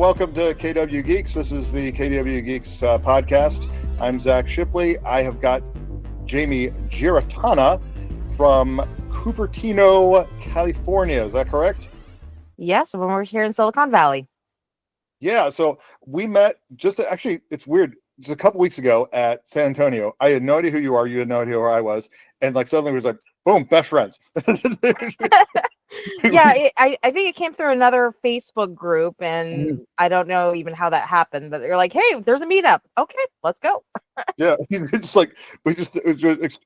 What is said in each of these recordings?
welcome to KW Geeks. This is the KW Geeks podcast. I'm Zach Shipley. I have got Jamie Giarratana from Cupertino, California. Is that correct? Yes, when we're here in Silicon Valley. Yeah, so we met it's weird, just a couple weeks ago at San Antonio. I had no idea who you are. You had no idea who I was. And suddenly it was like, boom, best friends. Yeah, I think it came through another Facebook group, and I don't know even how that happened, but they're like, hey, there's a meetup. Okay, let's go. Yeah, we just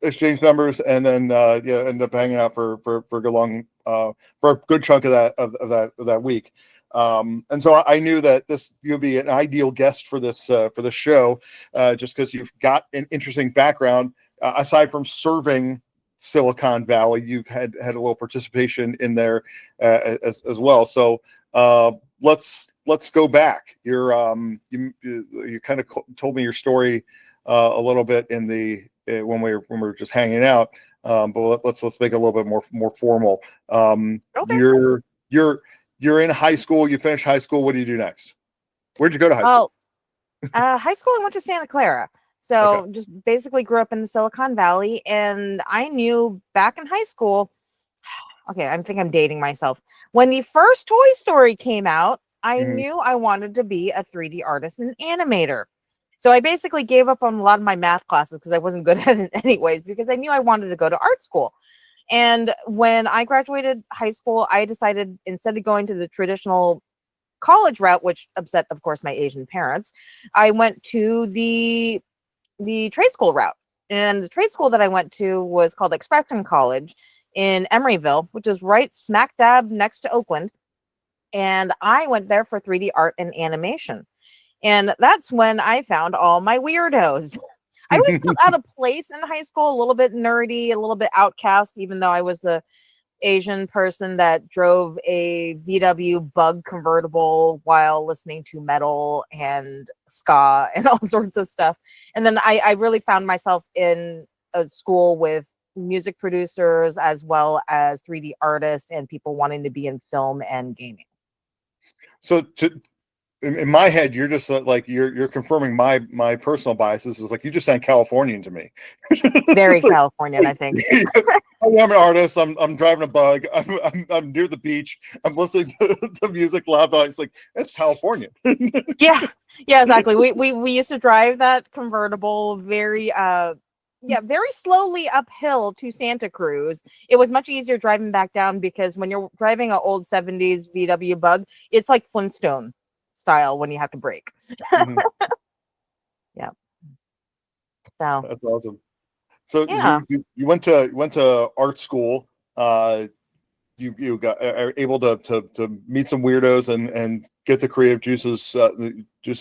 exchanged numbers, and then ended up hanging out for a good chunk of that week. And so I knew that you'll be an ideal guest for this show, just because you've got an interesting background. Aside from serving Silicon Valley, you've had a little participation in there as well. So let's go back. You kind of told me your story a little bit in when we were just hanging out, but let's make it a little bit more formal. Okay. You're in high school. You finished high school. What do you do next? Where'd you go to high school? High school, I went to Santa Clara. So Just basically grew up in the Silicon Valley, and I knew back in high school, okay, I think I'm dating myself. When the first Toy Story came out, I knew I wanted to be a 3D artist and animator. So I basically gave up on a lot of my math classes because I wasn't good at it anyways, because I knew I wanted to go to art school. And when I graduated high school, I decided, instead of going to the traditional college route, which upset, of course, my Asian parents, I went to the trade school route. And the trade school that I went to was called Expression College in Emeryville, which is right smack dab next to Oakland. And I went there for 3D art and animation. And that's when I found all my weirdos. I was put out of place in high school, a little bit nerdy, a little bit outcast, even though I was a Asian person that drove a VW Bug convertible while listening to metal and ska and all sorts of stuff. And then I really found myself in a school with music producers as well as 3D artists and people wanting to be in film and gaming. So in my head, you're just you're confirming my personal biases. Is you just sound Californian to me. Very Californian, I think. I'm an artist. I'm driving a Bug. I'm near the beach. I'm listening to music loud. It's that's Californian. yeah, exactly. We used to drive that convertible very slowly uphill to Santa Cruz. It was much easier driving back down because when you're driving an old 70s VW Bug, it's like Flintstone style when you have to brake. Yeah. So that's awesome. So you went to art school. You are able to meet some weirdos and get the creative juices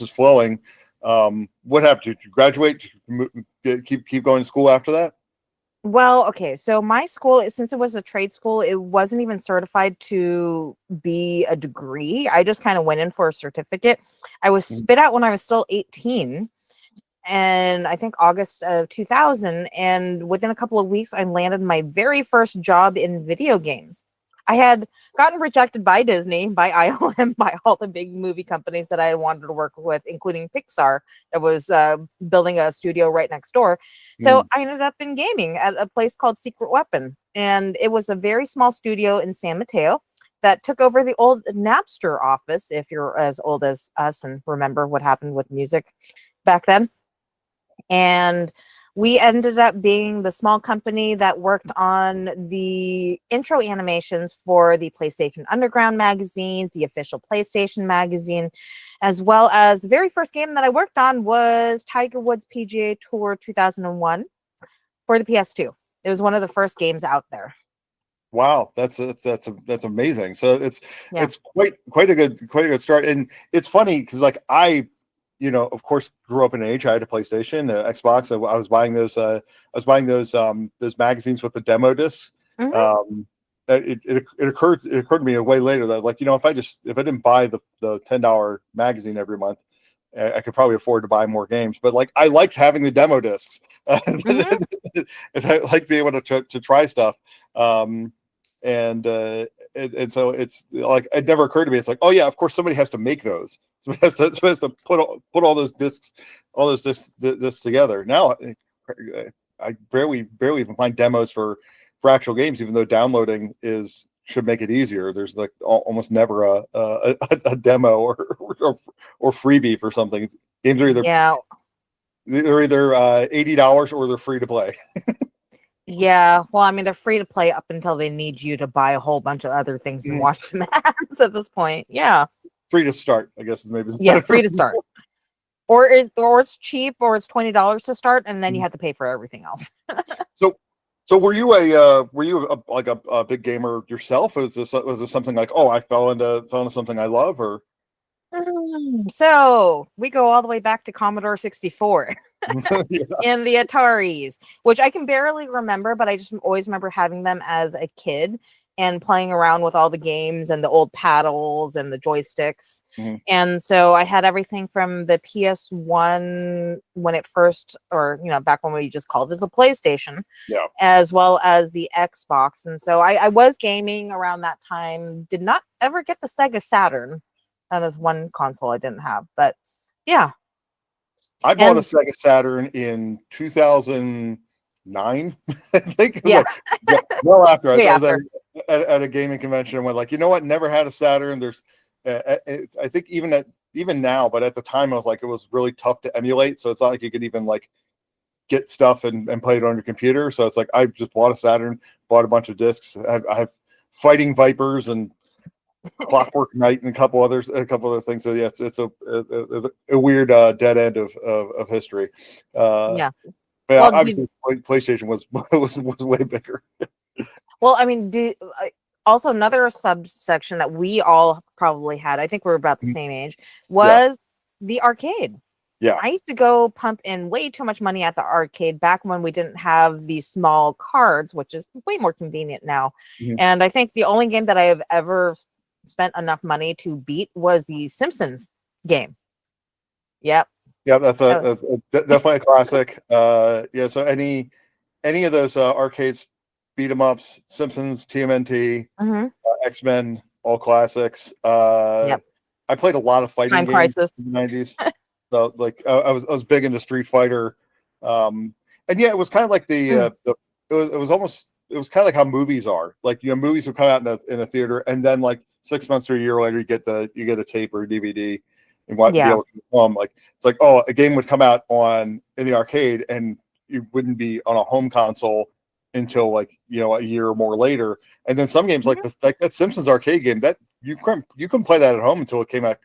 flowing. What happened? Did you graduate? Keep going to school after that? Well, okay. So my school, since it was a trade school, it wasn't even certified to be a degree. I just kind of went in for a certificate. I was spit out when I was still 18, and I think August of 2000. And within a couple of weeks, I landed my very first job in video games. I had gotten rejected by Disney, by ILM, by all the big movie companies that I had wanted to work with, including Pixar, that was building a studio right next door. So I ended up in gaming at a place called Secret Weapon. And it was a very small studio in San Mateo that took over the old Napster office, if you're as old as us and remember what happened with music back then. And we ended up being the small company that worked on the intro animations for the PlayStation Underground magazines, the official PlayStation magazine, as well as the very first game that I worked on was Tiger Woods PGA Tour 2001 for the PS2. It was one of the first games out there. Wow, that's amazing. So it's quite a good start. And it's funny because I of course, grew up in an age. I had a PlayStation, Xbox. I was buying those magazines with the demo discs. It occurred to me a way later that if I didn't buy the $10 magazine every month, I could probably afford to buy more games. But I liked having the demo discs. I like being able to try stuff. And and so it's like it never occurred to me. It's like, oh yeah, of course somebody has to make those. Somebody has to put all those discs together. Now I barely even find demos for actual games, even though downloading should make it easier. There's like almost never a demo or freebie for something. Games are Yeah. they're either $80 or they're free to play. Yeah. Well, I mean, they're free to play up until they need you to buy a whole bunch of other things and watch some ads at this point. Yeah. Free to start, I guess is maybe Yeah, free to start. Or it's cheap, or it's $20 to start, and then you have to pay for everything else. So were you a big gamer yourself? Was this something like, oh, I fell into something I love, or? So we go all the way back to Commodore 64 Yeah. and the Ataris, which I can barely remember, but I just always remember having them as a kid and playing around with all the games and the old paddles and the joysticks. Mhm. And so I had everything from the PS1 when it first, or back when we just called it the PlayStation, Yeah. as well as the Xbox. And so I was gaming around that time. Did not ever get the Sega Saturn. That is one console I didn't have, but yeah. I bought a Sega Saturn in 2009, I think. Yeah. Well after. I was after. at a gaming convention and went like, you know what? Never had a Saturn. There's, I think even now, but at the time I was like, it was really tough to emulate. So it's not like you could even like get stuff and play it on your computer. So it's like I just bought a Saturn, bought a bunch of discs. I have Fighting Vipers and Clockwork Knight and a couple other things. So yeah, it's a weird dead end of history. Yeah. But Well, obviously PlayStation was way bigger. Well, I mean, also another subsection that we all probably had, I think we're about the same age, was the arcade. Yeah. I used to go pump in way too much money at the arcade back when we didn't have these small cards, which is way more convenient now. Mhm. And I think the only game that I have ever spent enough money to beat was the Simpsons game. Yep. Yeah, that's definitely a classic. Yeah, so any of those arcades, beat 'em ups, Simpsons, TMNT, X-Men, all classics. Yep. I played a lot of fighting Time games Crisis. in the 90s. So like I was big into Street Fighter. And yeah, it was kind of like it was kind of like how movies are. Like, movies would come out in a theater, and then like 6 months or a year later, you get a tape or a DVD and be able to come. Like, it's like, oh, a game would come out in the arcade, and you wouldn't be on a home console until like a year or more later. And then some games like this, like that Simpsons arcade game, that you couldn't play that at home until it came out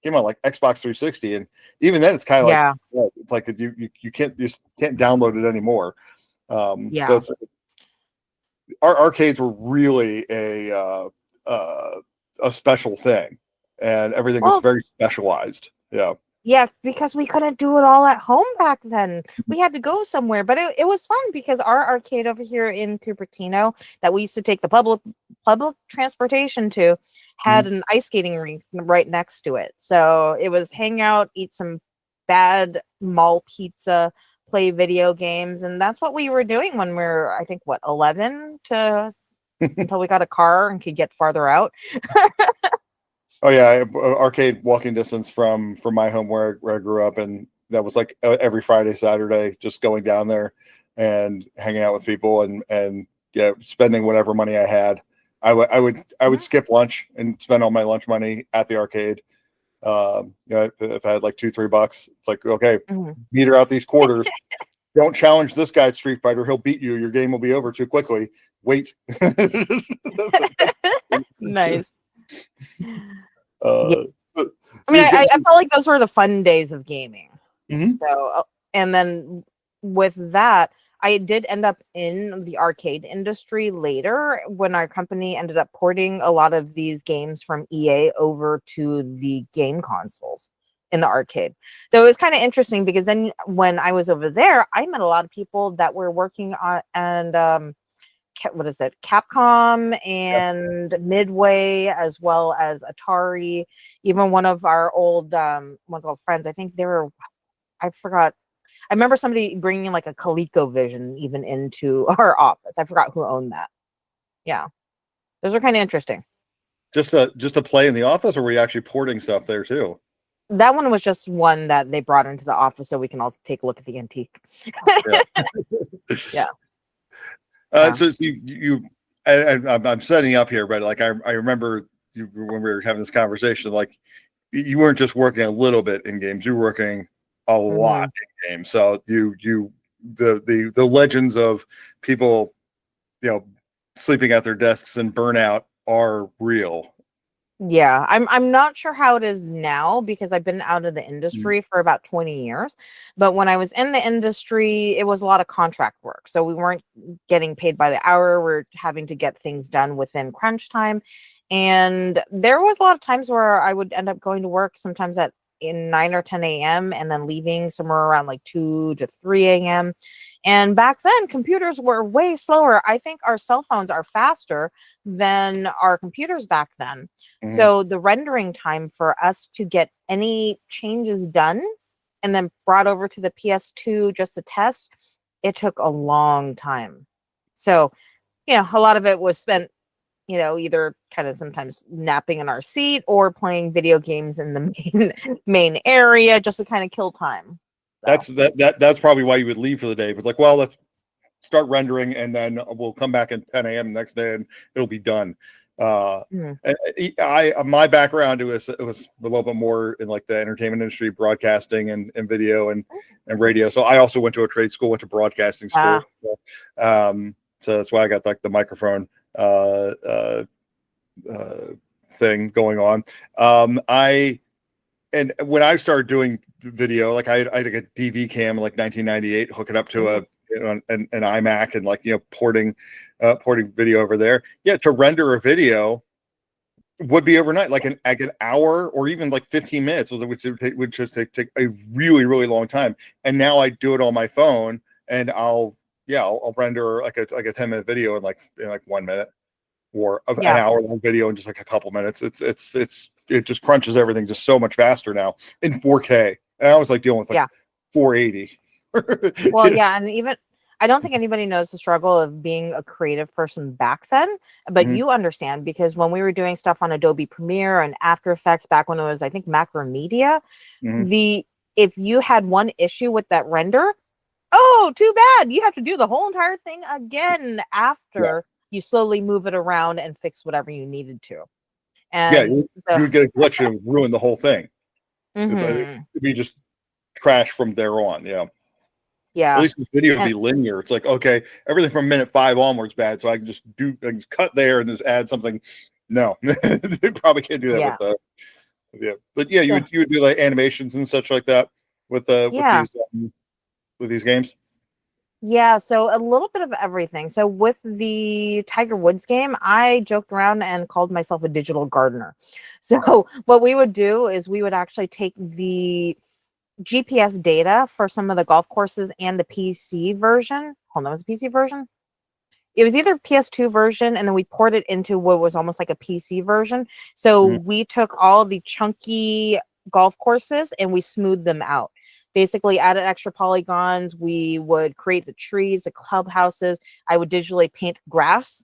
like Xbox 360, and even then it's kind of like it's like you can't download it anymore. So it's our arcades were really a special thing, and everything was very specialized. Yeah, because we couldn't do it all at home back then. We had to go somewhere, but it was fun because our arcade over here in Cupertino that we used to take the public transportation to had an ice skating rink right next to it. So it was hang out, eat some bad mall pizza, play video games, and that's what we were doing when we were, I think, 11 until we got a car and could get farther out. Oh yeah, arcade walking distance from my home where I grew up, and that was like every Friday, Saturday, just going down there and hanging out with people and spending whatever money I had. I would skip lunch and spend all my lunch money at the arcade. If I had like $2-3, it's like, okay, meter out these quarters. Don't challenge this guy at Street Fighter; he'll beat you. Your game will be over too quickly. Wait. Nice. I mean, I felt like those were the fun days of gaming. Mm-hmm. So, and then with that, I did end up in the arcade industry later when our company ended up porting a lot of these games from EA over to the game consoles in the arcade. So it was kind of interesting because then when I was over there, I met a lot of people that were working on what is it, Capcom and Midway, as well as Atari. Even one of our old friends, I think I forgot. I remember somebody bringing like a ColecoVision even into our office. I forgot who owned that. Yeah, those are kind of interesting. just to play in the office, or were you actually porting stuff there too? That one was just one that they brought into the office so we can all take a look at the antique. Yeah. Yeah. Yeah. So I'm setting up here, but like I remember when we were having this conversation, like you weren't just working a little bit in games, you were working a lot in games. So the legends of people, sleeping at their desks and burnout are real. Yeah, I'm not sure how it is now because I've been out of the industry for about 20 years. But when I was in the industry, it was a lot of contract work. So we weren't getting paid by the hour. We're having to get things done within crunch time. And there was a lot of times where I would end up going to work sometimes at in 9 or 10 a.m. and then leaving somewhere around like 2 to 3 a.m. And back then, computers were way slower. I think our cell phones are faster than our computers back then. So the rendering time for us to get any changes done and then brought over to the PS2 just to test, it took a long time. So, a lot of it was spent, either kind of sometimes napping in our seat or playing video games in the main area just to kind of kill time. So. That's probably why you would leave for the day. But like, well, let's start rendering and then we'll come back at 10 a.m. the next day and it'll be done. My background it was a little bit more in like the entertainment industry, broadcasting and video and radio. So I also went to a trade school, went to broadcasting school. So that's why I got like the microphone thing going on. And when I started doing video, like I had a DV cam in like 1998, hook it up to an iMac and like porting video over there. Yeah, to render a video would be overnight, like an hour or even like 15 minutes, which would just take a really, really long time. And now I do it on my phone, and I'll render like a 10-minute video in like 1 minute, or an hour long video in just like a couple minutes. It just crunches everything just so much faster now in 4K. And I was like dealing with like 480. Well, and even I don't think anybody knows the struggle of being a creative person back then, but you understand because when we were doing stuff on Adobe Premiere and After Effects back when it was, I think, Macromedia, if you had one issue with that render, oh, too bad. You have to do the whole entire thing again after you slowly move it around and fix whatever you needed to. And you would get a glitch and ruin the whole thing. It'd be just trash from there on. At least this video would be linear. It's like, okay, everything from minute 5 onwards bad, so I can just cut there and just add something. No, they probably can't do that but you would do like animations and such like that with these games. Yeah, so a little bit of everything. So with the Tiger Woods game, I joked around and called myself a digital gardener. So what we would do is we would actually take the GPS data for some of the golf courses and the PC version. Hold on, was the PC version? It was either PS2 version, and then we poured it into what was almost like a PC version. So we took all the chunky golf courses and we smoothed them out. Basically added extra polygons. We would create the trees, the clubhouses. I would digitally paint grass.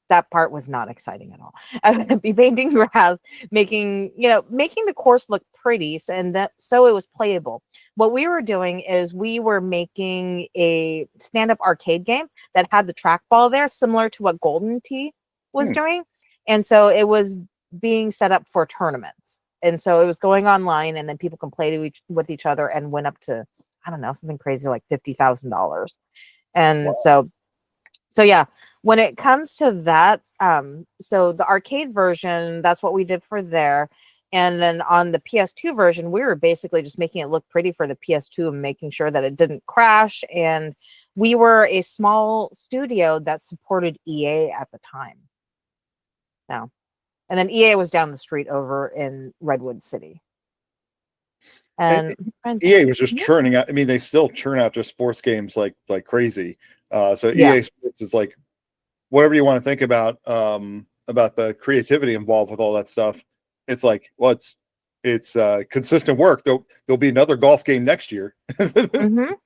That part was not exciting at all. I would be painting grass, making the course look pretty, so it was playable. What we were doing is we were making a stand-up arcade game that had the trackball there, similar to what Golden Tee was doing. And so it was being set up for tournaments. And so it was going online, and then people can play with each other and went up to, I don't know, something crazy like $50,000. And so yeah, when it comes to that, so the arcade version, that's what we did for there. And then on the PS2 version, we were basically just making it look pretty for the PS2 and making sure that it didn't crash. And we were a small studio that supported EA at the time. Now, and then EA was down the street over in Redwood City. And EA was just churning out. I mean, they still churn out their sports games like crazy. So EA Sports is like whatever you want to think about the creativity involved with all that stuff. It's like, well, it's consistent work. There'll be another golf game next year. Well,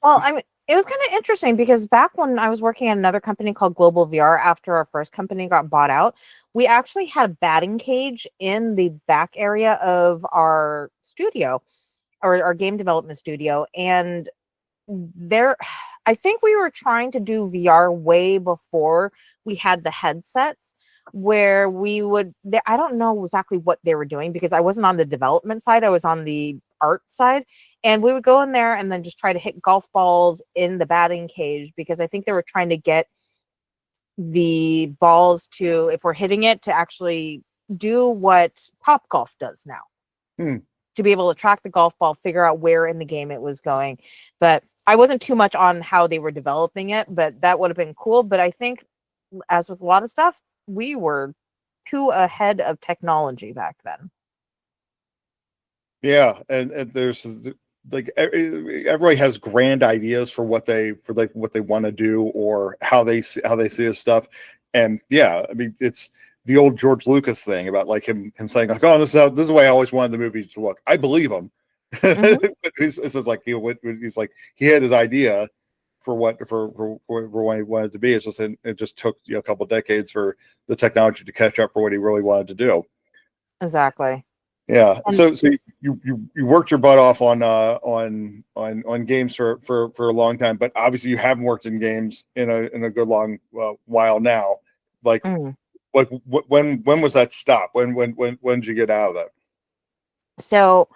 I mean, It was kind of interesting because back when I was working at another company called Global VR, after our first company got bought out, we actually had a batting cage in the back area of our studio, or our game development studio. And there, I think we were trying to do VR way before we had the headsets, where we would, I don't know exactly what they were doing because I wasn't on the development side, I was on the art side. And we would go in there and then just try to hit golf balls in the batting cage, because I think they were trying to get the balls to, if we're hitting it, to actually do what Top Golf does now, Hmm. to be able to track the golf ball, figure out where in the game it was going. But I wasn't too much on how they were developing it, but that would have been cool. But I think, as with a lot of stuff, we were too ahead of technology back then. Yeah, and there's like everybody has grand ideas for what they want to do, or how they see his stuff. And yeah, I mean, it's the old George Lucas thing about like him saying like, oh, this is the way I always wanted the movie to look. I believe him. Hmm. It's just like, you know, he's like, he had his idea for what he wanted it to be. It's just, it just took, you know, a couple decades for the technology to catch up for what he really wanted to do. Exactly. Yeah. And So you worked your butt off on games for a long time, but obviously you haven't worked in games in a good long while now. Like mm. when was that stop? When did you get out of that? So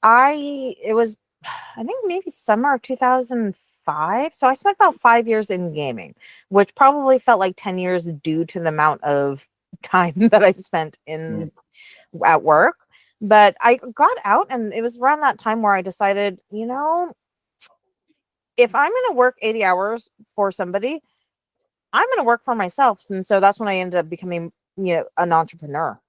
it was, I think maybe summer of 2005. So I spent about 5 years in gaming, which probably felt like 10 years due to the amount of time that I spent Mm. in at work. But I got out, and it was around that time where I decided, if I'm going to work 80 hours for somebody, I'm going to work for myself. And so that's when I ended up becoming, an entrepreneur.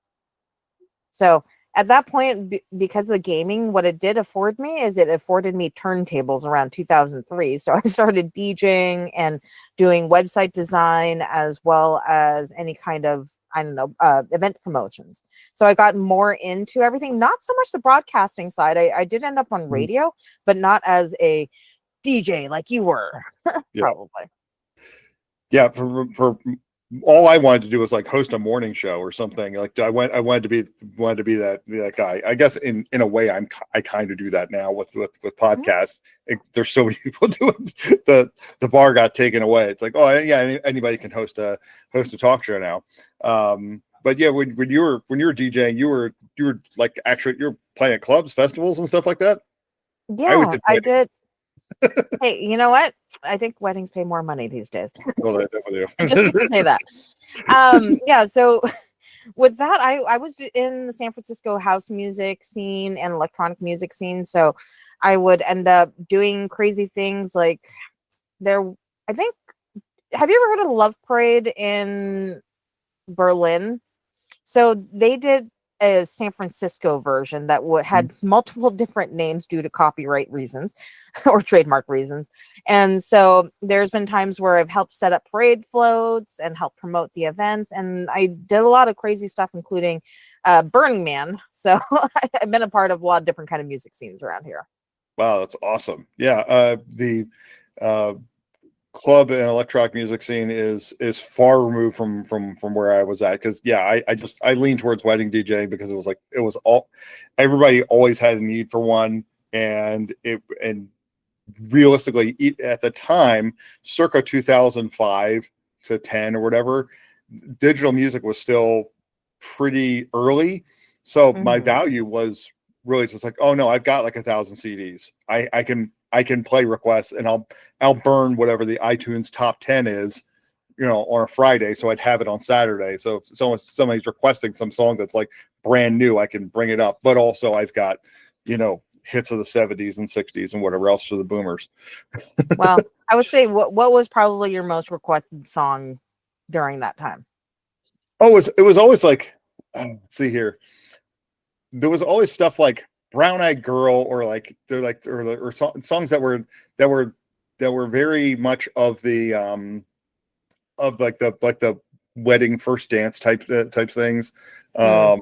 So at that point, because of the gaming, what it did afford me is it afforded me turntables around 2003. So I started DJing and doing website design, as well as any kind of, I don't know, event promotions. So I got more into everything, not so much the broadcasting side. I did end up on Mm. radio, but not as a DJ like you were, Yeah. probably. Yeah. For all I wanted to do was like host a morning show or something. Like I wanted to be that guy. I guess in a way I kind of do that now with Mhm. podcasts. There's so many people doing the bar got taken away. It's like, oh yeah, anybody can host a talk show now. But yeah, when you were DJing, you were like actually you're playing at clubs, festivals, and stuff like that. I always Yeah, did I weddings. did. Hey, you know what? I think weddings pay more money these days. Well, they definitely I'm just gonna say do. that. Yeah, so with that, I was in the San Francisco house music scene and electronic music scene. So I would end up doing crazy things like there, I think, have you ever heard of Love Parade in Berlin? So they did a San Francisco version that had multiple different names due to copyright reasons or trademark reasons. And so there's been times where I've helped set up parade floats and help promote the events. And I did a lot of crazy stuff, including Burning Man. So I've been a part of a lot of different kind of music scenes around here. Wow, that's awesome. Yeah, the uh, club and electronic music scene is far removed from where I was at, because yeah, I leaned towards wedding DJing because it was all everybody always had a need for one, and realistically at the time, circa 2005 to 10 or whatever, digital music was still pretty early. So my Mhm. value was really just like, oh no, I've got like 1,000 CDs. I can play requests, and I'll burn whatever the iTunes top 10 is, you know, on a Friday, so I'd have it on Saturday. So if somebody's requesting some song that's like brand new, I can bring it up. But also I've got, you know, hits of the 70s and 60s and whatever else for the boomers. Well, I would say what was probably your most requested song during that time? Oh, it was always like, let's see here. There was always stuff like Brown Eyed Girl, or like they're like or songs that were that were very much of like the wedding first dance type things. Mm.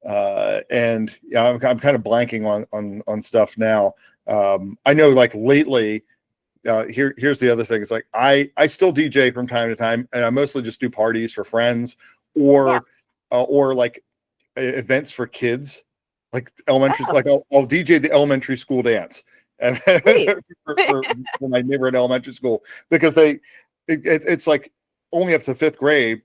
Um, and yeah, I'm kind of blanking on stuff now. I know like lately here's the other thing. It's like I still DJ from time to time, and I mostly just do parties for friends or like events for kids, like elementary. Oh, Like I'll DJ the elementary school dance and sweet. for my neighborhood elementary school because it's like only up to fifth grade.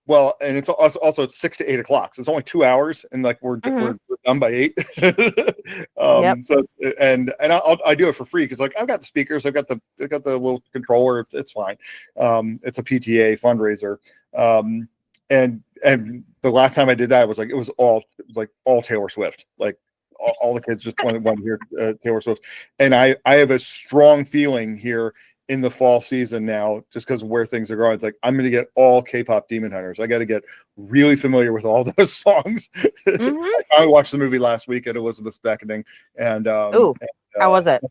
Well, and it's also it's 6 to 8 o'clock, so it's only 2 hours, and like Hmm. we're done by 8. Yep. So I do it for free because like I've got the speakers, I've got the little controller. It's fine. It's a PTA fundraiser, and the last time I did that, it was all Taylor Swift, like all the kids just wanted to hear Taylor Swift, and I have a strong feeling here in the fall season now, just because of where things are going. It's like I'm going to get all K-pop Demon Hunters. I got to get really familiar with all those songs. Hmm. I watched the movie last week at Elizabeth's Beckoning, and Ooh, how was it?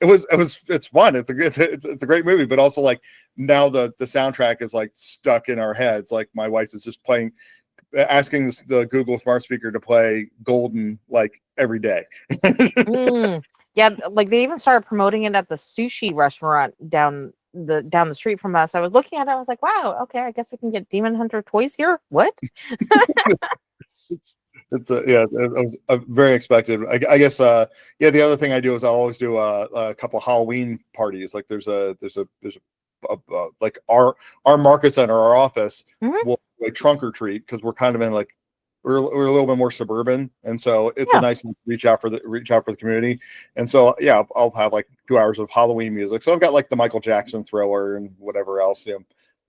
it's fun. It's a great movie, but also like now the soundtrack is like stuck in our heads. Like my wife is just asking the Google smart speaker to play Golden like every day. Mm. Yeah, like they even started promoting it at the sushi restaurant down the street from us. I was looking at it, I was like, wow, okay, I guess we can get Demon Hunter toys here. What? It's yeah, it was very expected. I guess yeah. The other thing I do is I always do a couple Halloween parties. Like there's a like our market center, our office Mhm. will like trunk or treat because we're kind of in like we're a little bit more suburban, and so it's a Yeah, nice reach out for the community. And so yeah, I'll have like 2 hours of Halloween music. So I've got like the Michael Jackson Thriller and whatever else,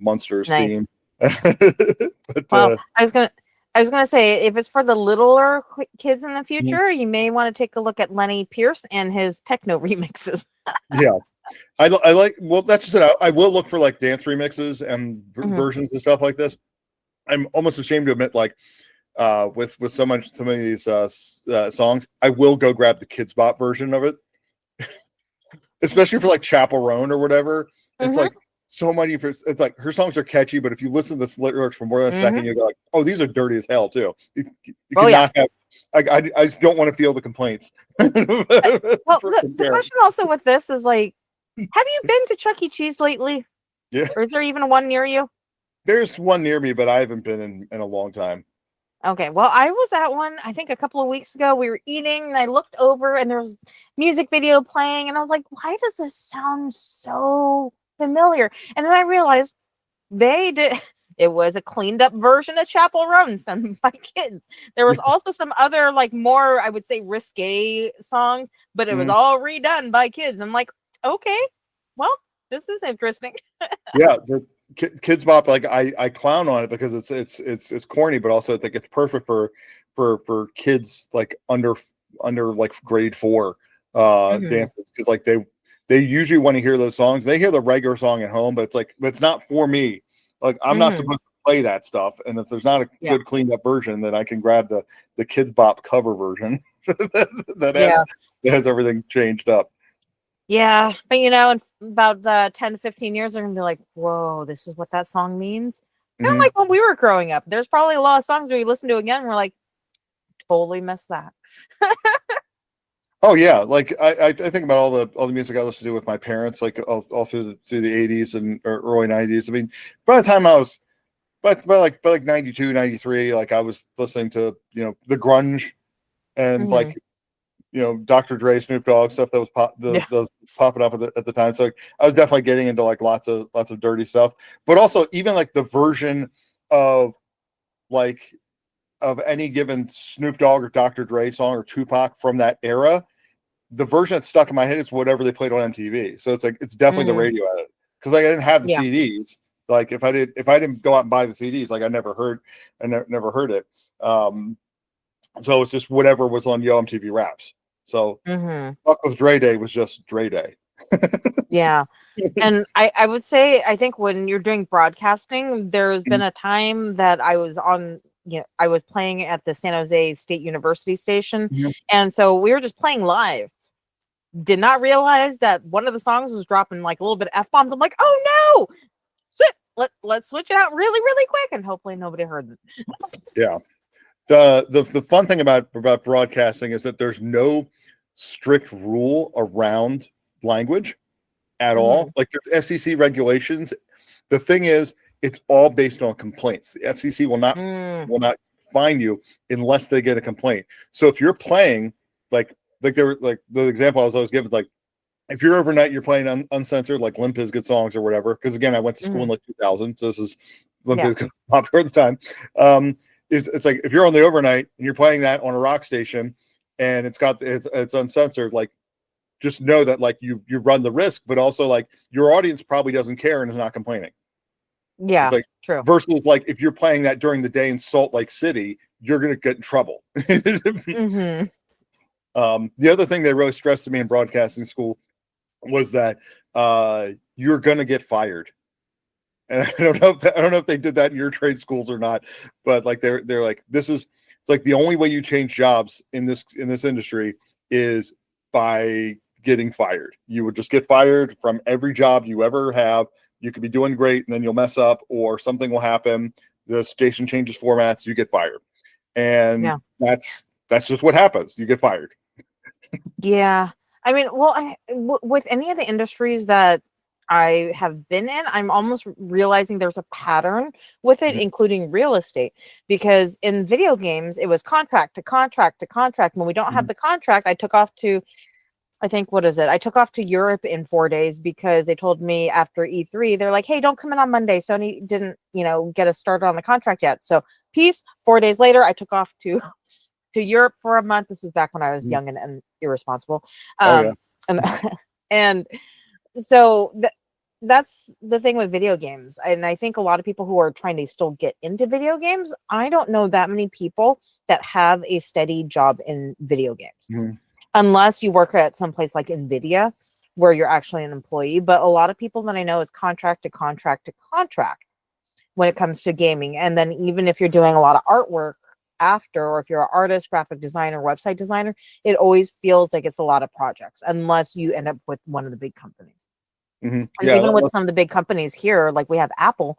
Monsters nice. theme. But Well, I was gonna say if it's for the littler kids in the future, you may want to take a look at Lenny Pierce and his techno remixes. yeah. I like, well, that's just it. I will look for like dance remixes and Hmm. versions and stuff like this. I'm almost ashamed to admit, like, with so many of these songs, I will go grab the Kids Bop version of it, especially for like Chapel Roan or whatever. It's Hmm. like so many. It's like her songs are catchy, but if you listen to the lyrics for more than a Hmm. second, you go like, "Oh, these are dirty as hell too." You Oh yeah. cannot have. I just don't want to feel the complaints. Well, the question also with this is like, have you been to Chuck E. Cheese lately? Yeah, Or is there even one near you? there's one near me, but I haven't been in a long time. Okay, well, I was at one, I think a couple of weeks ago. We were eating and I looked over and there was music video playing and I was like, why does this sound so familiar? And then I realized they did it was a cleaned up version of Chapel Roan sung by kids. There was also some other like more, I would say, risque songs, but it was Mhm. all redone by kids. I'm like, okay, well, this is interesting. Yeah, the Kids Bop, like I clown on it because it's corny, but also I think it's perfect for kids like under like grade 4 Hmm. dances because like they usually want to hear those songs. They hear the regular song at home, but it's not for me. Like I'm not Hmm. supposed to play that stuff, and if there's not a Yeah. good cleaned up version, then I can grab the Kids Bop cover version that Yeah. has everything changed up. Yeah, but in about 10 to 15 years, they're gonna be like, whoa, this is what that song means. Kind of Mhm. like when we were growing up. There's probably a lot of songs we listen to again, and we're like, totally missed that. Oh yeah, like I think about all the music I listened to with my parents, like all through the 80s and or early 90s. I mean, by the time I was by like 92, 93, like I was listening to the grunge and Hmm. like Dr. Dre, Snoop Dogg stuff that was Yeah. those popping up at the time. So I was definitely getting into like lots of dirty stuff, but also even like the version of like of any given Snoop Dogg or Dr. Dre song or Tupac from that era, the version that's stuck in my head is whatever they played on MTV. So it's like it's definitely the Hmm. radio edit because like, I didn't have the Yeah. CDs. Like if I didn't go out and buy the CDs, like I never heard it. So it's just whatever was on Yo MTV Raps. So Hmm. Fuck with Dre Day was just Dre Day. Yeah. And I would say, I think when you're doing broadcasting, there's been a time that I was I was playing at the San Jose State University station. Mhm. And so we were just playing live. Did not realize that one of the songs was dropping like a little bit of F bombs. I'm like, oh no, shit. Let's switch it out really, really quick. And hopefully nobody heard it. Yeah. The fun thing about broadcasting is that there's no strict rule around language. at all. Like there's FCC regulations. The thing is, it's all based on complaints. The FCC will not fine you unless they get a complaint. So if you're playing there were like the example I was always given, like if you're overnight, you're playing uncensored, like Limp Bizkit songs or whatever. Because again, I went to school in like 2000, so this is Limp Bizkit popular at the time. It's like if you're on the overnight and you're playing that on a rock station, and it's uncensored, like just know that like you run the risk, but also like your audience probably doesn't care and is not complaining. Yeah, it's like true. Versus like if you're playing that during the day in Salt Lake City, you're gonna get in trouble. The other thing they really stressed to me in broadcasting school was that you're gonna get fired. And I don't know if they did that in your trade schools or not, but like they're like, it's like the only way you change jobs in this industry is by getting fired. You would just get fired from every job you ever have. You could be doing great and then you'll mess up or something will happen. The station changes formats, you get fired. And that's just what happens. You get fired. Yeah. I mean, well, with any of the industries that I have been in, I'm almost realizing there's a pattern with it, including real estate, because in video games, it was contract to contract to contract. When we don't have the contract, I took off to, I think, what is it? I took off to Europe in 4 days because they told me after E3, they're like, hey, don't come in on Monday. Sony didn't, get us started on the contract yet. So peace. 4 days later, I took off to Europe for a month. This is back when I was young and irresponsible. And so that's the thing with video games. And I think a lot of people who are trying to still get into video games, I don't know that many people that have a steady job in video games. Unless you work at some place like NVIDIA, where you're actually an employee. But a lot of people that I know is contract to contract to contract when it comes to gaming. And then even if you're doing a lot of artwork after, or if you're an artist, graphic designer, website designer, it always feels like it's a lot of projects, unless you end up with one of the big companies. And even with some of the big companies here, like we have Apple,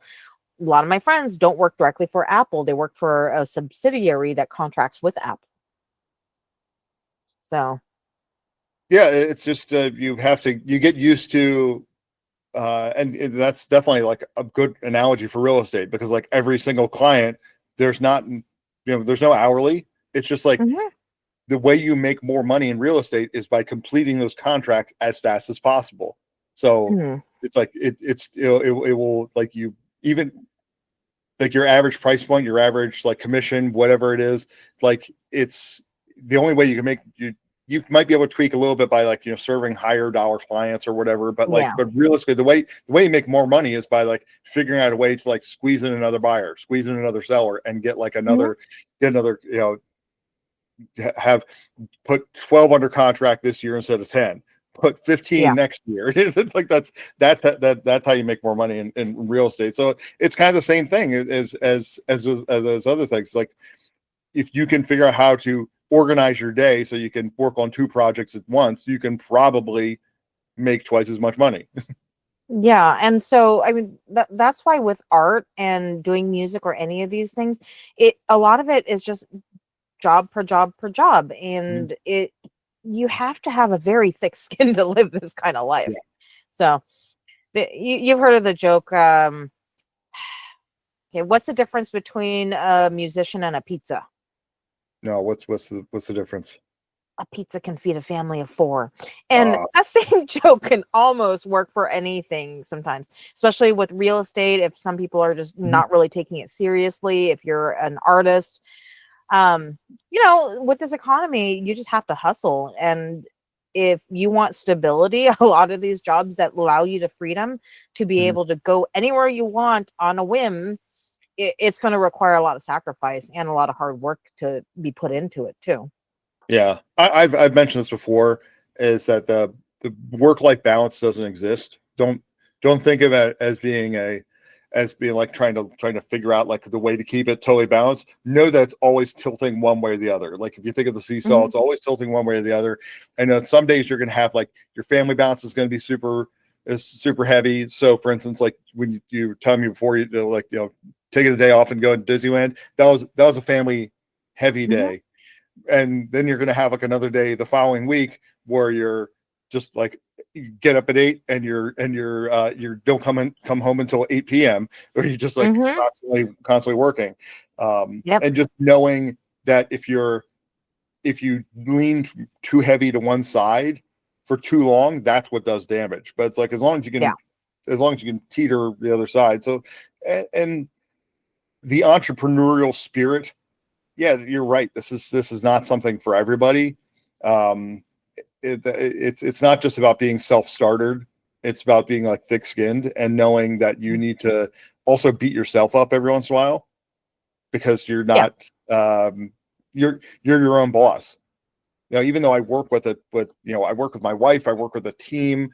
a lot of my friends don't work directly for Apple. They work for a subsidiary that contracts with Apple. So yeah, it's just you get used to and that's definitely like a good analogy for real estate, because like every single client, there's no hourly. It's just like the way you make more money in real estate is by completing those contracts as fast as possible. So it's like it will, like, you even like your average price point, your average like commission, whatever it is, like it's the only way you can make you might be able to tweak a little bit by like, serving higher dollar clients or whatever, but like, but realistically, the way you make more money is by like figuring out a way to like squeeze in another buyer, squeeze in another seller, and get like have put 12 under contract this year instead of 10, put 15 next year. It's like that's how you make more money in real estate. So it's kind of the same thing as those other things. Like if you can figure out how to organize your day so you can work on 2 projects at once, you can probably make twice as much money. Yeah. And so, I mean, that's why with art and doing music or any of these things, a lot of it is just job per job per job. And you have to have a very thick skin to live this kind of life. So you've heard of the joke. Okay. What's the difference between a musician and a pizza? No, what's the difference? A pizza can feed a family of 4. And that same joke can almost work for anything sometimes, especially with real estate. If some people are just not really taking it seriously, if you're an artist, with this economy, you just have to hustle. And if you want stability, a lot of these jobs that allow you the freedom to be able to go anywhere you want on a whim, it's going to require a lot of sacrifice and a lot of hard work to be put into it too. Yeah. I've mentioned this before, is that the work-life balance doesn't exist. Don't think of it as being like trying to figure out like the way to keep it totally balanced. Know that it's always tilting one way or the other. Like if you think of the seesaw, it's always tilting one way or the other. And some days you're going to have like your family balance is going to be super heavy. So for instance, like when you tell me before, taking a day off and going to Disneyland, that was a family heavy day. And then you're going to have like another day the following week where you're just like, you get up at 8 and you don't come home until 8 p.m. or you just like Mm-hmm. constantly working. Yep. And just knowing that if you lean too heavy to one side for too long, that's what does damage. But it's like as long as you can teeter the other side. So and the entrepreneurial spirit, yeah, you're right. This is not something for everybody. It's not just about being self-startered. It's about being like thick-skinned and knowing that you need to also beat yourself up every once in a while because you're Yeah. not you're your own boss. Even though I work with I work with my wife, I work with a team,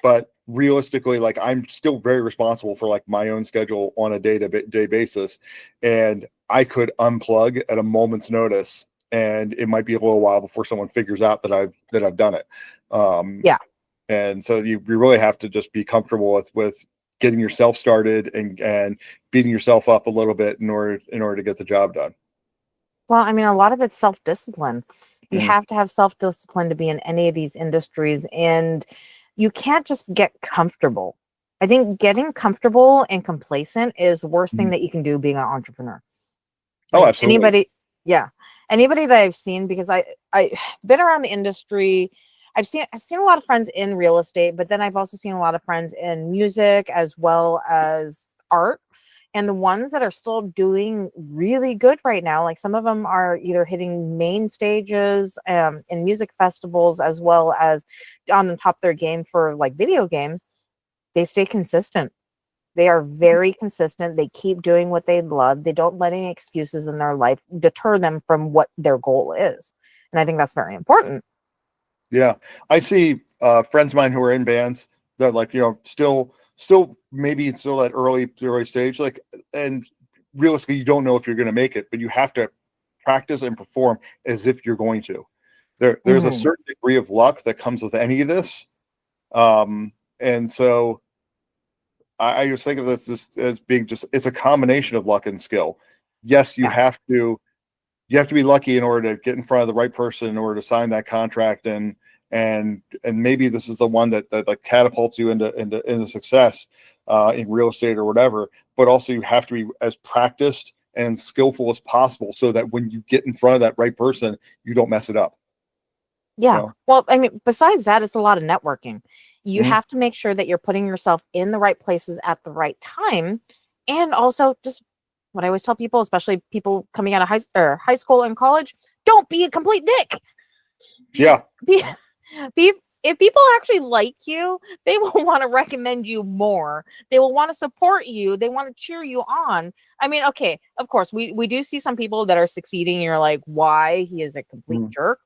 but realistically, like I'm still very responsible for like my own schedule on a day-to-day basis, and I could unplug at a moment's notice, and it might be a little while before someone figures out that I've done it. Yeah. And so you really have to just be comfortable with getting yourself started and beating yourself up a little bit in order to get the job done. Well, I mean, a lot of it's self-discipline. You Mhm. have to have self-discipline to be in any of these industries, and you can't just get comfortable. I think getting comfortable and complacent is the worst thing Mhm. that you can do being an entrepreneur. Oh, Like absolutely. anybody, yeah, anybody that I've seen, because I been around the industry. I've seen a lot of friends in real estate, but then I've also seen a lot of friends in music as well as art. And the ones that are still doing really good right now, like some of them are either hitting main stages in music festivals as well as on the top of their game for like video games. They stay consistent. They are very consistent. They keep doing what they love. They don't let any excuses in their life deter them from what their goal is. And I think that's very important. Yeah, I see friends of mine who are in bands that like still maybe it's still that early stage like, and realistically you don't know if you're going to make it, but you have to practice and perform as if you're going to. There's a Hmm. certain degree of luck that comes with any of this, and so I just think of this as being just it's a combination of luck and skill. Yes, Yeah. you have to be lucky in order to get in front of the right person in order to sign that contract, and maybe this is the one that like catapults you into success in real estate or whatever. But also you have to be as practiced and skillful as possible so that when you get in front of that right person, you don't mess it up. You Yeah. know? Well, I mean, besides that, it's a lot of networking. You Mhm. have to make sure that you're putting yourself in the right places at the right time. And also, just what I always tell people, especially people coming out of high school and college, don't be a complete dick. Yeah. Be, be if people actually like you, they will want to recommend you more. They will want to support you. They want to cheer you on. I mean, okay, of course, we do see some people that are succeeding. And you're like, why? He is a complete Mhm. jerk,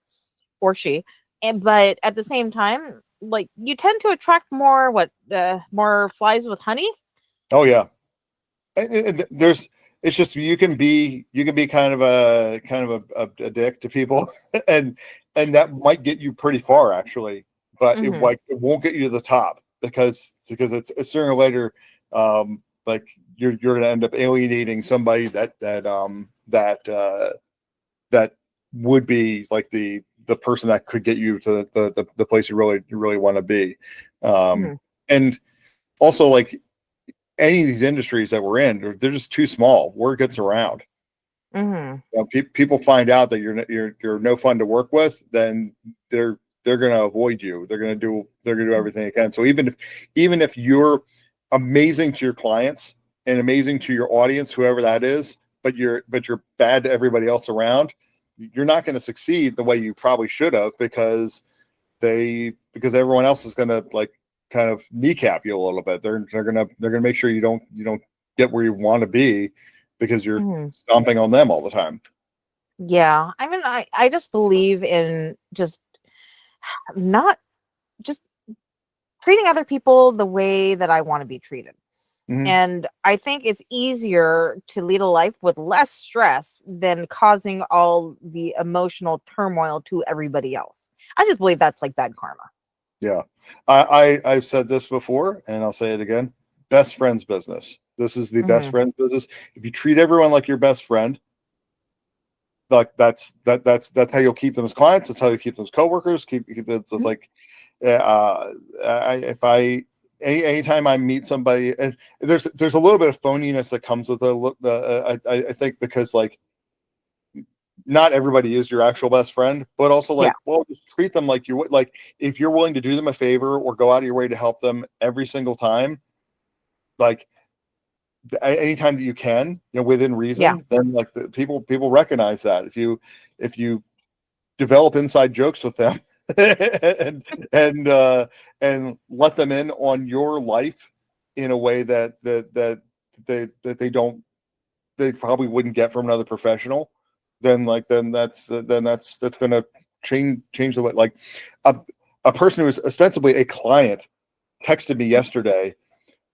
or she. And but at the same time, like you tend to attract more flies with honey. Oh yeah. There's it's just you can be kind of a dick to people and that might get you pretty far actually, but Hmm. it won't get you to the top because it's sooner or later like you're going to end up alienating somebody that would be like the person that could get you to the place you really want to be, Hmm. and also like any of these industries that we're in, they're just too small. Word gets around. Hmm. People find out that you're no fun to work with, then they're going to avoid you. They're going to do everything they can. So even if you're amazing to your clients and amazing to your audience, whoever that is, but you're bad to everybody else around, you're not going to succeed the way you probably should have because everyone else is going to like kind of kneecap you a little bit. They're gonna make sure you don't get where you want to be because you're Hmm. stomping on them all the time. Yeah, I mean, I just believe in just not just treating other people the way that I want to be treated. Hmm. And I think it's easier to lead a life with less stress than causing all the emotional turmoil to everybody else. I just believe that's like bad karma. Yeah, I've said this before and I'll say it again. Best friends business. This is the best Hmm. friends business. If you treat everyone like your best friend, like that's how you'll keep them as clients. That's how you keep them as coworkers. Keep it's like if I anytime I meet somebody, and there's a little bit of phoniness that comes with I think, because like not everybody is your actual best friend, but also Yeah. like, well, just treat them like you would, like if you're willing to do them a favor or go out of your way to help them every single time, like anytime that you can, within Yeah. reason, then like people recognize that. If you develop inside jokes with them and and let them in on your life in a way that they probably wouldn't get from another professional, then that's going to change the way. Like a, a person who is ostensibly a client texted me yesterday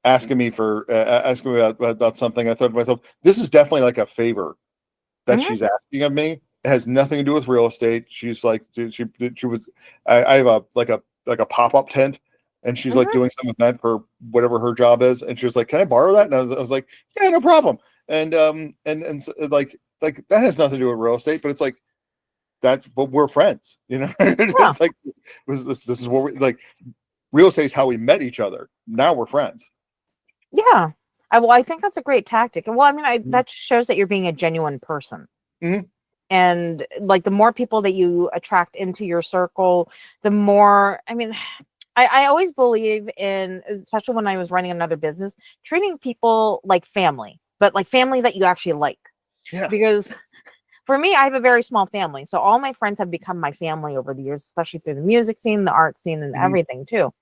asking me about something. I thought to myself, this is definitely like a favor that Hmm. she's asking of me. It has nothing to do with real estate. She's like, she was, I have a pop-up tent, and she's like Hmm. doing some event for whatever her job is, and she was like, can I borrow that? And I was like, yeah, no problem. And so, like that has nothing to do with real estate, but it's like but we're friends, Yeah. It's like this is what we like. Real estate is how we met each other. Now we're friends. Yeah. Well, I think that's a great tactic. And well, I mean, Mhm. that shows that you're being a genuine person. Mhm. And like the more people that you attract into your circle, the more, I mean, I always believe in, especially when I was running another business, treating people like family, but like family that you actually like. Yeah. Because for me, I have a very small family. So all my friends have become my family over the years, especially through the music scene, the art scene, and Mhm. everything too.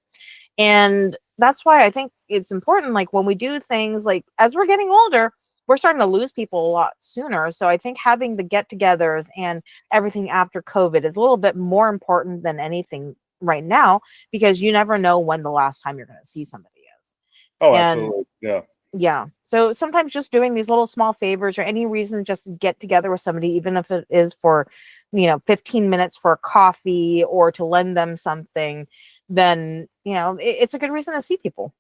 And that's why I think it's important, like when we do things, like as we're getting older, we're starting to lose people a lot sooner. So I think having the get-togethers and everything after COVID is a little bit more important than anything right now, because you never know when the last time you're going to see somebody is. Oh, And absolutely. Yeah. yeah, so sometimes just doing these little small favors or any reason, just get together with somebody, even if it is for 15 minutes for a coffee or to lend them something, then it's a good reason to see people.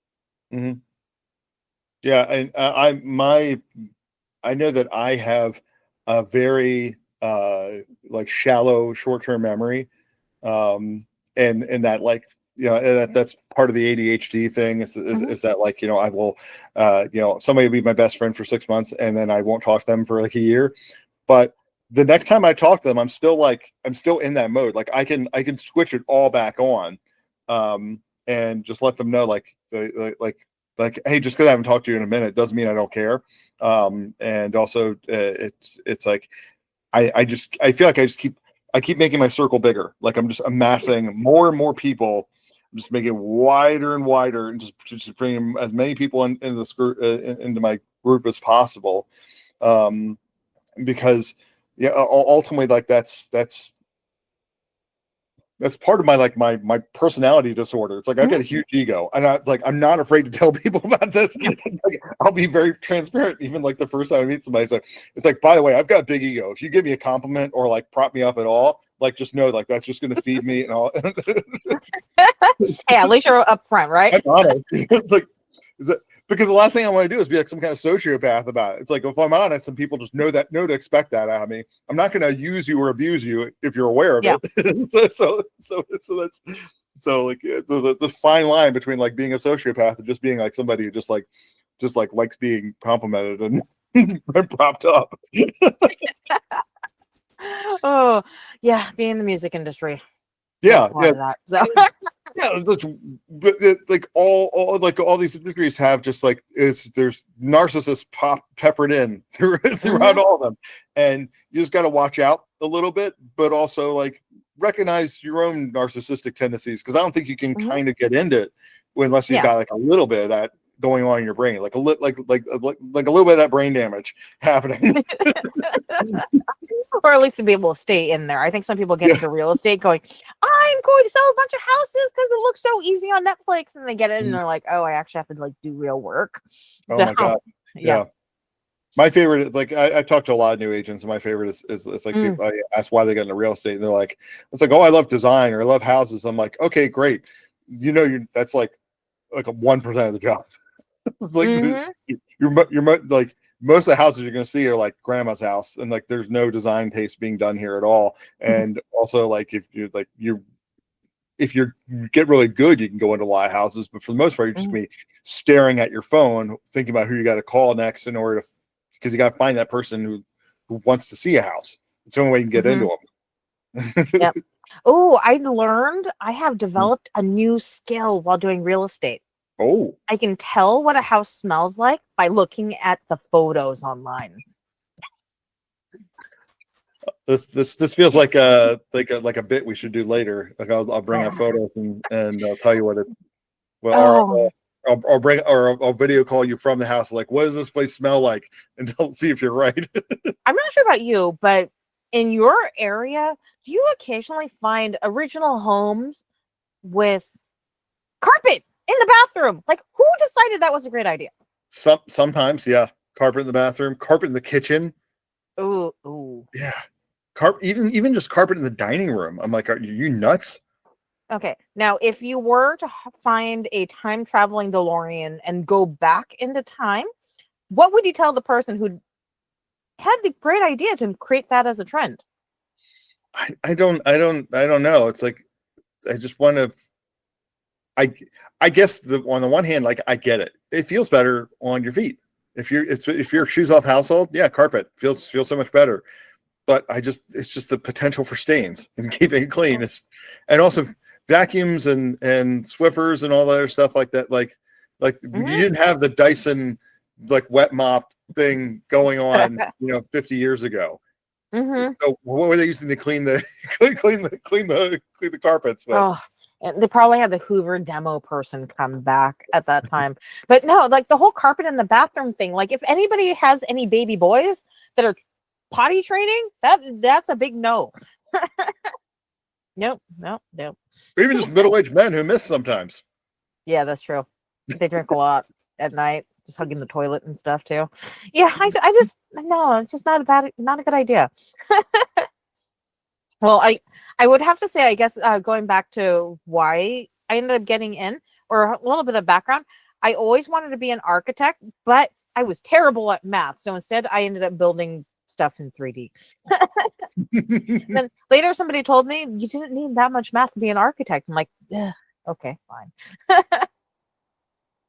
Mhm. Yeah, and I know that I have a very like shallow short-term memory, um, and that like that's part of the ADHD thing Hmm. is that like I will somebody will be my best friend for 6 months and then I won't talk to them for like a year, but the next time I talk to them, I'm still in that mode. Like I can switch it all back on, and just let them know like hey, just because I haven't talked to you in a minute doesn't mean I don't care. And also it's like I feel like I keep making my circle bigger. Like I'm just amassing more and more people. I'm just making it wider and wider, and just bringing as many people into the into my group as possible. Um, because yeah, ultimately, like that's part of my like my personality disorder. It's like I've got a Hmm. huge ego, and I'm not afraid to tell people about this. Like, I'll be very transparent, even like the first time I meet somebody. So it's like, by the way, I've got a big ego. If you give me a compliment or like prop me up at all, like just know like that's just going to feed me and all. Hey, at least you're upfront, right? I'm honest. It's like, is it because the last thing I want to do is be like some kind of sociopath about it. It's like if I'm honest and people just know to expect that out of me, I'm not going to use you or abuse you if you're aware of Yeah. it. So that's so like the fine line between like being a sociopath and just being like somebody who just like likes being complimented and propped up. Oh, yeah, being in the music industry. There's Yeah, a lot yeah. of that. So Yeah, like all these industries have just like there's narcissists peppered in throughout Mhm. all of them, and you just got to watch out a little bit, but also like recognize your own narcissistic tendencies, because I don't think you can Mhm. kind of get into it unless you've Yeah. got like a little bit of that going on in your brain, like like a little bit of that brain damage happening. Or at least to be able to stay in there. I think some people get Yeah. into real estate going, I'm going to sell a bunch of houses because it looks so easy on Netflix. And they get it and they're like, oh, I actually have to like do real work. Oh So my God. yeah. Yeah. My favorite is like I talked to a lot of new agents, and my favorite is like Mm. people I ask why they got into real estate, and they're like, it's like, oh, I love design or I love houses. I'm like, okay, great. That's like a 1% of the job. Like Hmm. like most of the houses you're going to see are like grandma's house, and like there's no design taste being done here at all. And also like if you like if you get really good, you can go into a lot of houses, but for the most part, you're just be staring at your phone, thinking about who you got to call next in order to, because you got to find that person who wants to see a house. It's the only way you can get into them. Yep. Oh, I have developed a new skill while doing real estate. Oh, I can tell what a house smells like by looking at the photos online. This feels like a bit we should do later. Like I'll bring out photos and I'll tell you what it. Well, I'll video call you from the house. Like, what does this place smell like? And don't see if you're right. I'm not sure about you, but in your area, do you occasionally find original homes with carpet in the bathroom? Like, who decided that was a great idea? Sometimes, yeah. Carpet in the bathroom, carpet in the kitchen. Ooh. Yeah. Even just carpet in the dining room. I'm like, are you nuts? Okay. Now, if you were to find a time traveling DeLorean and go back into time, what would you tell the person who had the great idea to create that as a trend? I don't know. It's like, I just want to, I guess on the one hand, like I get it. It feels better on your feet. If your shoes off household, yeah, carpet feels so much better. But it's just the potential for stains and keeping it clean. And also vacuums and Swiffers and all that other stuff like that. Like you didn't have the Dyson like wet mop thing going on, 50 years ago. So what were they using to clean the carpets with? Oh, and they probably had the Hoover demo person come back at that time. But no, like the whole carpet in the bathroom thing. Like if anybody has any baby boys that are potty training, that's a big no. Nope. Or even just middle-aged men who miss sometimes. Yeah, that's true. They drink a lot at night, just hugging the toilet and stuff too. Yeah, I just no, it's just not a good idea. Well, I would have to say, I guess, going back to why I ended up getting in, or a little bit of background, I always wanted to be an architect, but I was terrible at math. So instead, I ended up building stuff in 3D. Then later, somebody told me, you didn't need that much math to be an architect. I'm like, okay, fine.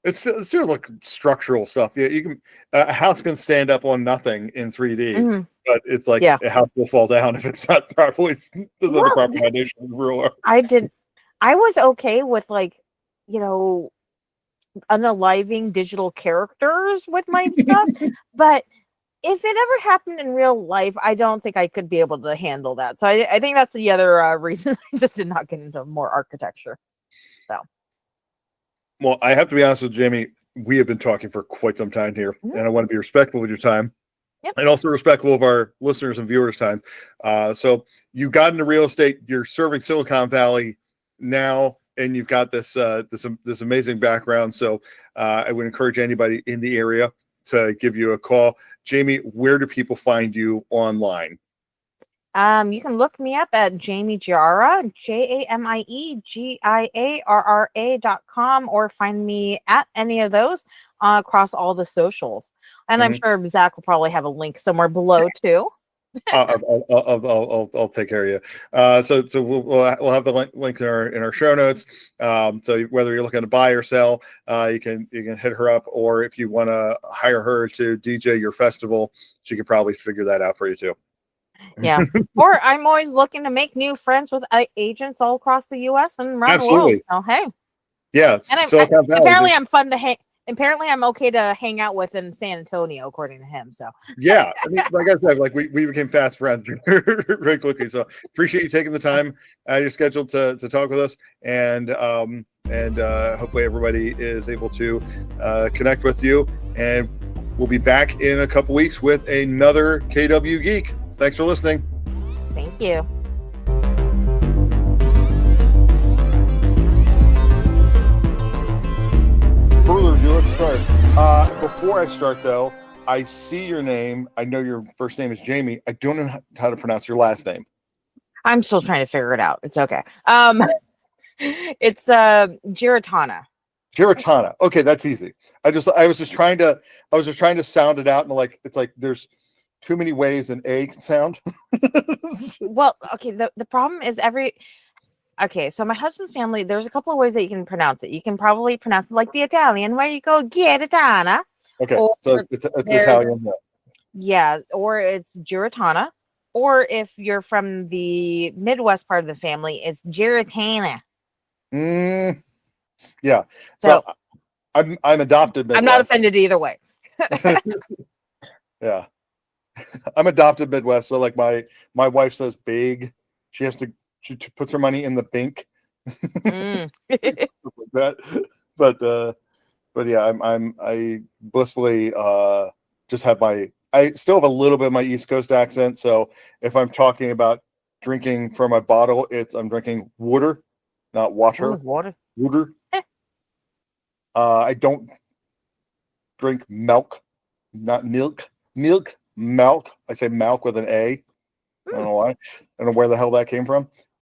It's still like structural stuff. Yeah, you can a house can stand up on nothing in 3D, but it's like a house will fall down if it's not properly doesn't have the proper foundation of the ruler. I was okay with like, unaliving digital characters with my stuff, but if it ever happened in real life, I don't think I could be able to handle that. So I think that's the other reason I just did not get into more architecture. So. Well, I have to be honest with Jamie. We have been talking for quite some time here, and I want to be respectful of your time, and also respectful of our listeners and viewers' time. So you got into real estate. You're serving Silicon Valley now, and you've got this amazing background. So I would encourage anybody in the area to give you a call. Jamie, where do people find you online? You can look me up at Jamie Giarra, JamieGiarra.com, or find me at any of those across all the socials. And I'm sure Zach will probably have a link somewhere below too. I'll take care of you. So we'll have the links in our show notes. So whether you're looking to buy or sell, you can hit her up, or if you want to hire her to DJ your festival, she could probably figure that out for you too. Yeah. Or I'm always looking to make new friends with agents all across the U.S. and around the world. So hey. Yeah. And apparently I'm fun to hang. Apparently I'm okay to hang out with in San Antonio, according to him. So yeah, I mean, like I said, like we became fast friends very quickly. So appreciate you taking the time out of your schedule to talk with us, and hopefully everybody is able to connect with you. And we'll be back in a couple weeks with another KW Geek. Thanks for listening. Thank you. Further ado, let's start. Before I start, though, I see your name. I know your first name is Jamie. I don't know how to pronounce your last name. I'm still trying to figure it out. It's okay. It's Giarratana. Giarratana. Okay, that's easy. I was just trying to sound it out, and it's like there's too many ways an A can sound. Well, okay. The problem is Okay, so my husband's family, there's a couple of ways that you can pronounce it. You can probably pronounce it like the Italian, where you go Giarratana, Okay, or so it's there's Italian. yeah, or it's Giarratana, or if you're from the Midwest part of the family, it's Giarratana. Mm, yeah. So So I'm adopted I'm not Midwest. offended either way. Yeah, I'm adopted Midwest. So like my wife says big. She has to she puts her money in the bank Mm. like that. But yeah, I blissfully just have I still have a little bit of my East Coast accent. So if I'm talking about drinking from a bottle, I'm drinking water, not Ooh, water. water. Water. I don't drink milk, not milk. Milk. I say milk with an A. I don't Mm. know why. I don't know where the hell that came from.